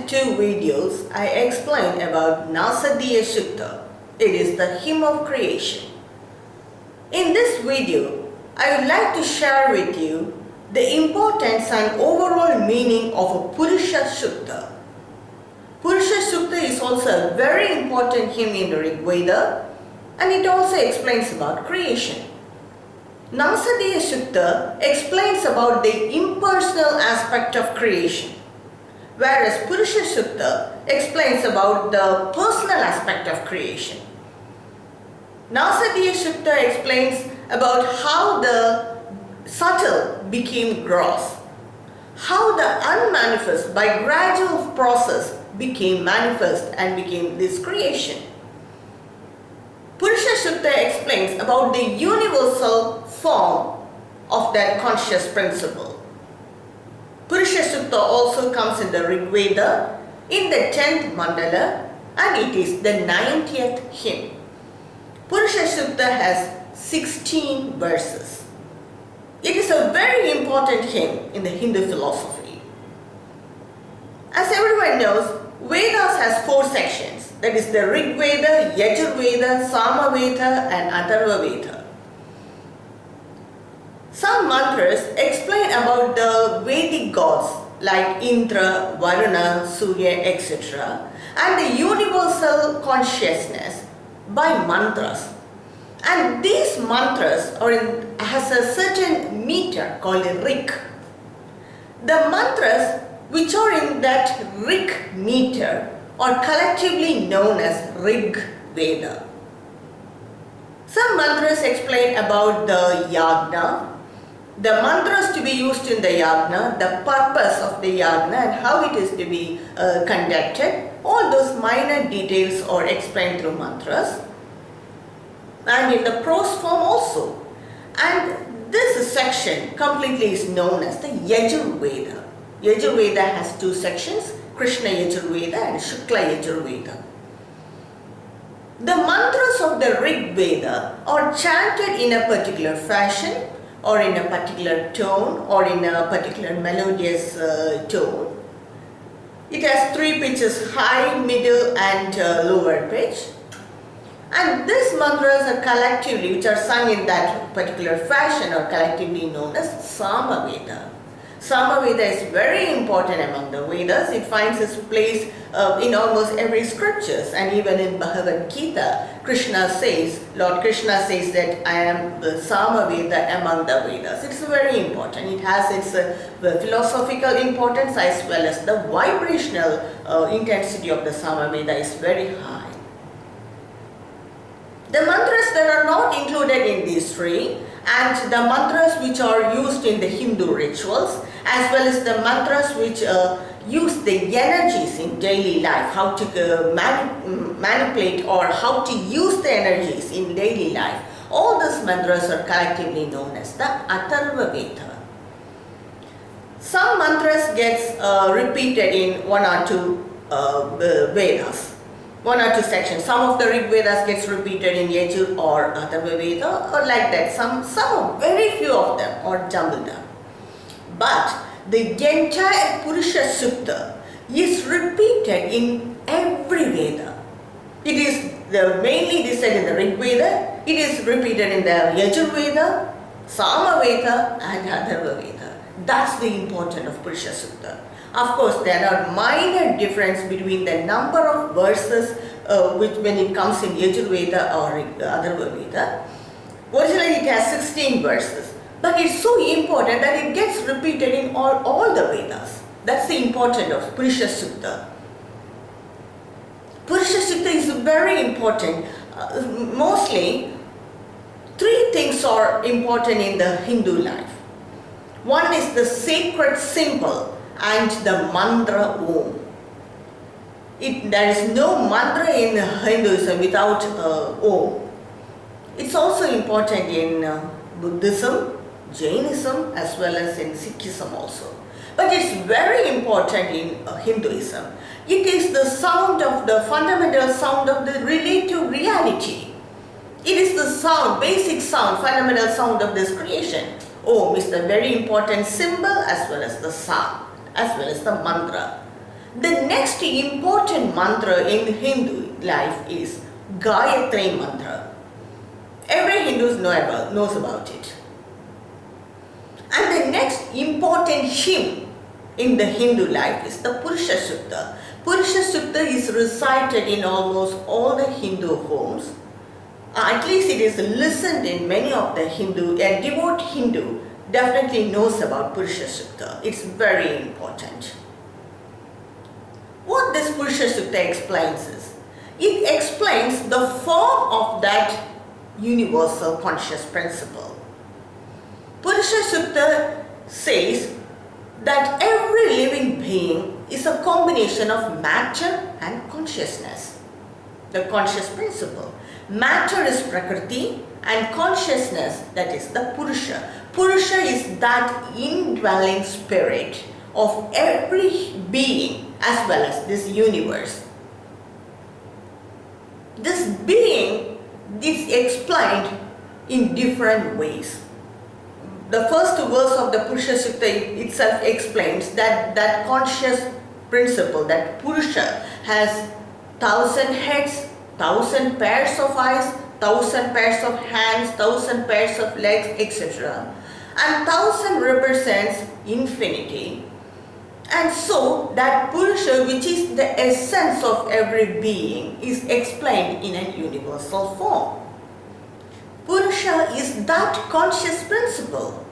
two videos, I explained about Nasadiya Shukta. It is the hymn of creation. In this video, I would like to share with you the importance and overall meaning of a Purusha Shukta. Purusha Shukta is also a very important hymn in the Rig Veda, and it also explains about creation. Nasadiya Shukta explains about the impersonal aspect of creation, whereas Purusha Shukta explains about the personal aspect of creation. Nasadiya Shukta explains about how the subtle became gross, how the unmanifest by gradual process became manifest and became this creation. Purusha Shukta explains about the universal form of that conscious principle. Purusha Shukta also comes in the Rig Veda in the 10th mandala, and it is the 90th hymn. Purusha Shukta has 16 verses. It is a very important hymn in the Hindu philosophy. As everyone knows, Vedas has 4 sections, that is the Rig Veda, Yajur Veda, Sama Veda and Atharva Veda. Some mantras explain about the Vedic gods like Indra, Varuna, Surya, etc. and the universal consciousness by mantras. And these mantras has a certain meter called a Rig. The mantras which are in that Rig meter are collectively known as Rig Veda. Some mantras explain about the yagna, the mantras to be used in the yagna, the purpose of the yagna and how it is to be conducted. All those minor details are explained through mantras and in the prose form also. And this section completely is known as the Yajur Veda. Yajur Veda has 2 sections, Krishna Yajur Veda and Shukla Yajur Veda. The mantras of the Rig Veda are chanted in a particular fashion or in a particular tone or in a particular melodious tone. It has 3 pitches, high, middle and lower pitch. And these mantras are collectively, which are sung in that particular fashion, are collectively known as Sama Veda. Sama Veda is very important among the Vedas. It finds its place in almost every scriptures, and even in Bhagavad Gita, Lord Krishna says that I am the Sama Veda among the Vedas. It's very important. It has its philosophical importance as well as the vibrational intensity of the Sama Veda is very high. The mantras that are not included in these 3 and the mantras which are used in the Hindu rituals as well as the mantras which use the energies in daily life, how to manipulate or how to use the energies in daily life. All these mantras are collectively known as the Atharva Veda. Some mantras gets repeated in 1 or 2 Vedas. 1 or 2 sections. Some of the Rig Vedas gets repeated in Yajur or Atharva Veda or like that. Some very few of them are jumbled up. But the entire Purusha Shukta is repeated in every Veda. It is mainly said in the Rig Veda, it is repeated in the Yajur Veda, Sama Veda and Atharva Veda. That's the importance of Purusha Shukta. Of course, there are minor difference between the number of verses when it comes in Yajur Veda or Atharva Veda. Originally it has 16 verses, but it's so important that it gets repeated in all the Vedas. That's the importance of Purusha Shukta. Purusha Shukta is very important. Mostly, 3 things are important in the Hindu life. One is the sacred symbol and the mantra Om. There is no mantra in Hinduism without Om. It's also important in Buddhism, Jainism as well as in Sikhism also. But it's very important in Hinduism. It is the sound of the fundamental sound of the relative reality. It is the sound, basic sound, fundamental sound of this creation. Om is the very important symbol as well as the sound, as well as the mantra. The next important mantra in Hindu life is Gayatri mantra. Every Hindu knows about it. And the next important hymn in the Hindu life is the Purusha Sukta. Purusha Sukta is recited in almost all the Hindu homes. At least it is listened in many of the Hindu. A devout Hindu definitely knows about Purusha Sukta. It's very important. What this Purusha Sukta explains is, it explains the form of that universal conscious principle. Purusha Sukta says that every living being is a combination of matter and consciousness. The conscious principle. Matter is Prakriti and consciousness, that is the Purusha. Purusha is that indwelling spirit of every being as well as this universe. This being is explained in different ways. The first verse of the Purusha Sukta itself explains that conscious principle, that Purusha, has 1,000 heads, 1,000 pairs of eyes, 1,000 pairs of hands, 1,000 pairs of legs, etc. And 1,000 represents infinity. And so that Purusha, which is the essence of every being, is explained in a universal form. Purusha is that conscious principle,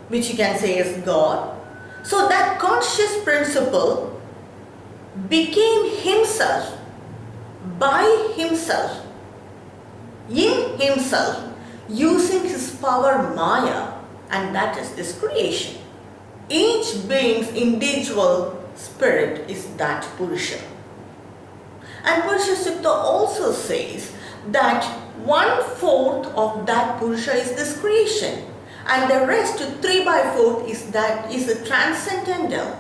which you can say is God. So that conscious principle became himself, by himself, in himself, using his power Maya, and that is this creation. Each being's individual spirit is that Purusha. And Purusha Sukta also says that 1/4 of that Purusha is this creation, and the rest 3/4 is the transcendental.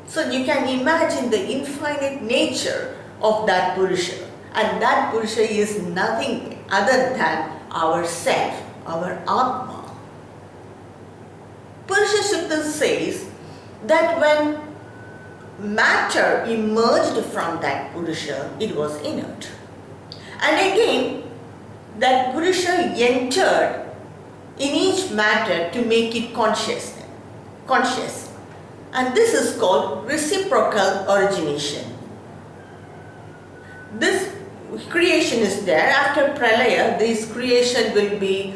So you can imagine the infinite nature of that Purusha, and that Purusha is nothing other than our self, our Atma. Purusha Sukta says that when matter emerged from that Purusha, it was inert. And again, that Purusha entered in each matter to make it conscious. And this is called reciprocal origination. This creation is there. After Pralaya, this creation will be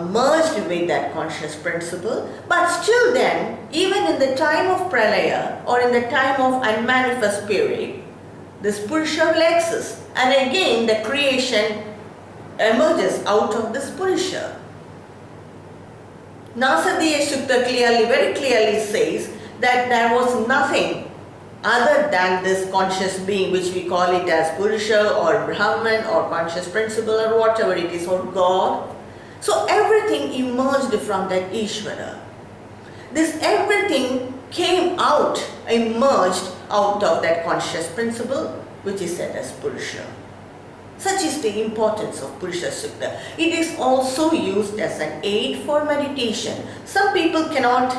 merged with that conscious principle. But still then, even in the time of Pralaya or in the time of unmanifest period, this Purusha will exist. And again, the creation emerges out of this Purusha. Nasadiya Sukta very clearly says that there was nothing other than this conscious being, which we call it as Purusha or Brahman or conscious principle or whatever it is, or God. So everything emerged from that Ishvara. This everything came out, emerged out of that conscious principle, which is said as Purusha. Such is the importance of Purusha Sukta. It is also used as an aid for meditation. Some people cannot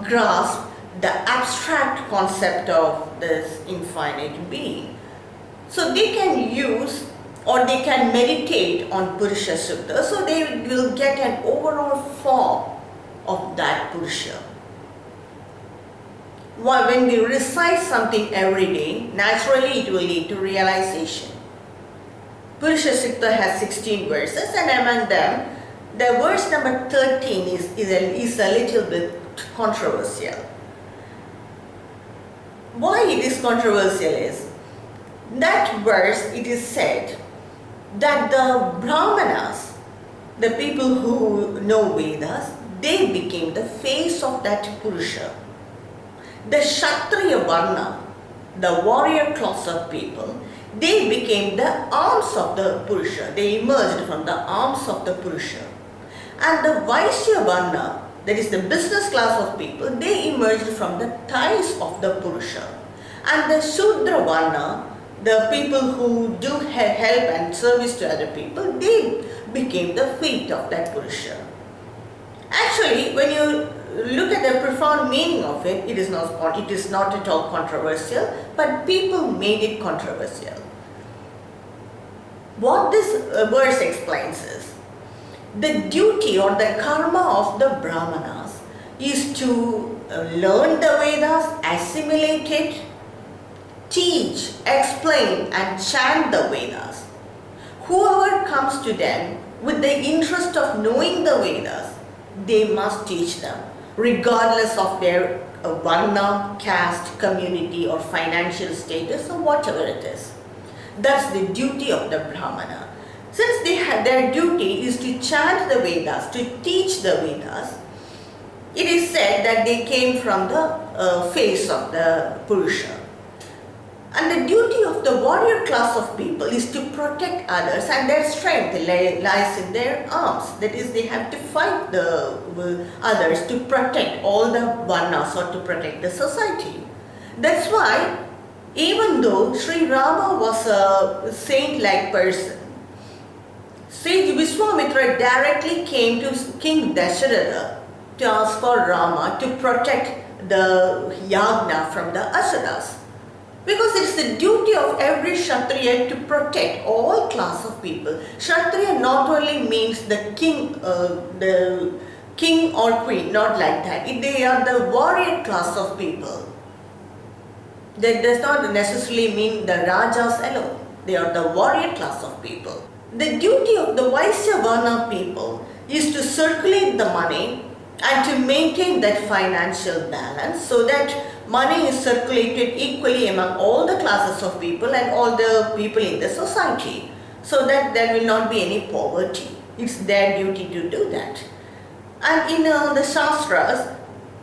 grasp the abstract concept of this infinite being. So they can use or they can meditate on Purusha Sukta, so they will get an overall form of that Purusha. When we recite something every day, naturally it will lead to realization. Purusha Sukta has 16 verses, and among them, the verse number 13 is a little bit controversial. Why it is controversial is, that verse it is said that the Brahmanas, the people who know Vedas, they became the face of that Purusha. The Kshatriya Varna, the warrior class of people, they became the arms of the Purusha. They emerged from the arms of the Purusha. And the Vaishya Varna, that is the business class of people, they emerged from the thighs of the Purusha. And the Shudra Varna, the people who do help and service to other people, they became the feet of that Purusha. Actually, when you look at the profound meaning of it, it is not at all controversial, but people made it controversial. What this verse explains is, the duty or the karma of the Brahmanas is to learn the Vedas, assimilate it, teach, explain and chant the Vedas. Whoever comes to them with the interest of knowing the Vedas, they must teach them, regardless of their varna, caste, community or financial status or whatever it is. That's the duty of the Brahmana. Since their duty is to chant the Vedas, to teach the Vedas, it is said that they came from the face of the Purusha. And the duty of the warrior class of people is to protect others, and their strength lies in their arms. That is, they have to fight the others to protect all the varnas or to protect the society. That's why, even though Sri Rama was a saint-like person, Sage Vishwamitra directly came to King Dasharatha to ask for Rama to protect the Yagna from the Asuras. Because it's the duty of every Kshatriya to protect all class of people. Kshatriya not only means the king or queen, not like that. They are the warrior class of people. That does not necessarily mean the Rajas alone. They are the warrior class of people. The duty of the Vaisya Varna people is to circulate the money and to maintain that financial balance so that money is circulated equally among all the classes of people and all the people in the society, so that there will not be any poverty. It's their duty to do that. And in the Shastras,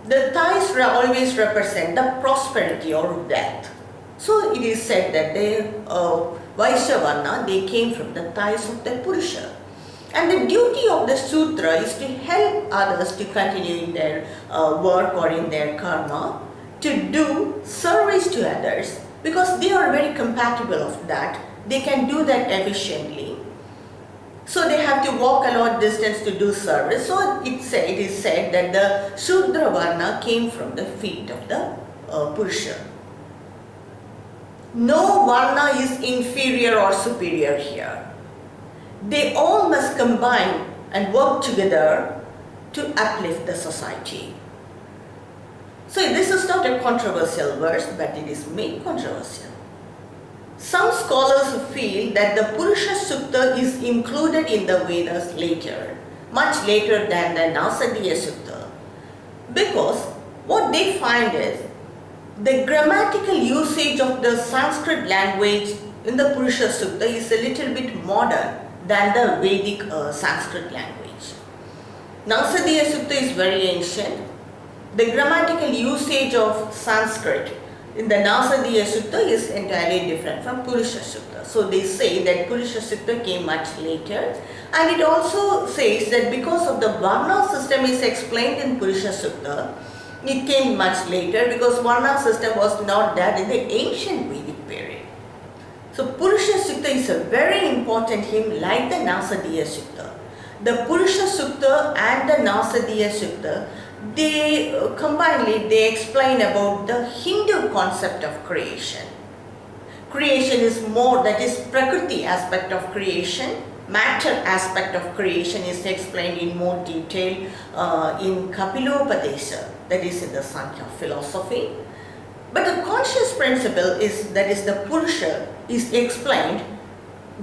the thighs always represent the prosperity or wealth. So it is said that the Vaisya Varna, they came from the thighs of the Purusha. And the duty of the Sudra is to help others to continue in their work or in their karma, to do service to others, because they are very compatible of that. They can do that efficiently. So they have to walk a long distance to do service. So it is said that the Shudra Varna came from the feet of the Purusha. No Varna is inferior or superior here. They all must combine and work together to uplift the society. So this is not a controversial verse, but it is made controversial. Some scholars feel that the Purusha Sukta is included in the Vedas later, much later than the Nasadiya Sukta, because what they find is the grammatical usage of the Sanskrit language in the Purusha Sukta is a little bit modern than the Vedic Sanskrit language. Nasadiya Sukta is very ancient. The grammatical usage of Sanskrit in the Nasadiya Sukta is entirely different from Purusha Sukta. So they say that Purusha Sukta came much later, and it also says that because of the Varna system is explained in Purusha Sukta, it came much later because Varna system was not there in the ancient Vedic period. So Purusha Sukta is a very important hymn like the Nasadiya Sukta. The Purusha Sukta and the Nasadiya Sukta, they combinedly they explain about the Hindu concept of creation. Creation is more, that is Prakriti aspect of creation. Matter aspect of creation is explained in more detail in Kapilopadesha, that is in the Sankhya philosophy. But the conscious principle is, that is the Purusha, is explained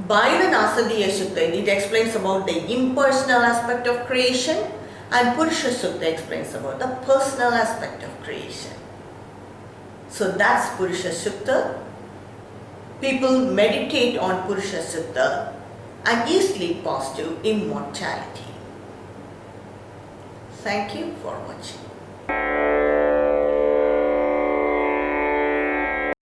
by the Nasadiya Sukta. It explains about the impersonal aspect of creation, and Purusha Sukta explains about the personal aspect of creation. So that's Purusha Sukta. People meditate on Purusha Sukta and easily pass to immortality. Thank you for watching.